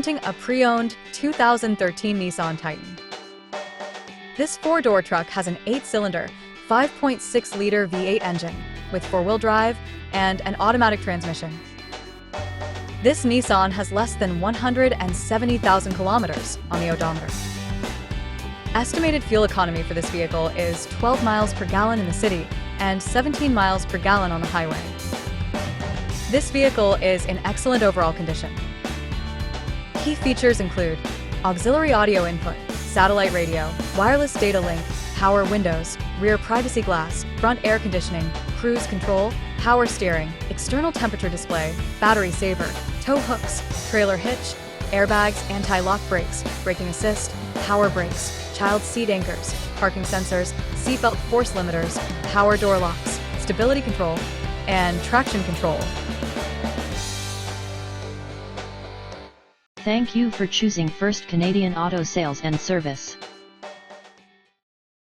A pre-owned 2013 Nissan Titan. This four-door truck has an 8-cylinder, 5.6-liter V8 engine with four-wheel drive and an automatic transmission. This Nissan has less than 170,000 kilometers on the odometer. Estimated fuel economy for this vehicle is 12 miles per gallon in the city and 17 miles per gallon on the highway. This vehicle is in excellent overall condition. Key features include auxiliary audio input, satellite radio, wireless data link, power windows, rear privacy glass, front air conditioning, cruise control, power steering, external temperature display, battery saver, tow hooks, trailer hitch, airbags, anti-lock brakes, braking assist, power brakes, child seat anchors, parking sensors, seatbelt force limiters, power door locks, stability control, and traction control. Thank you for choosing First Canadian Auto Sales and Service.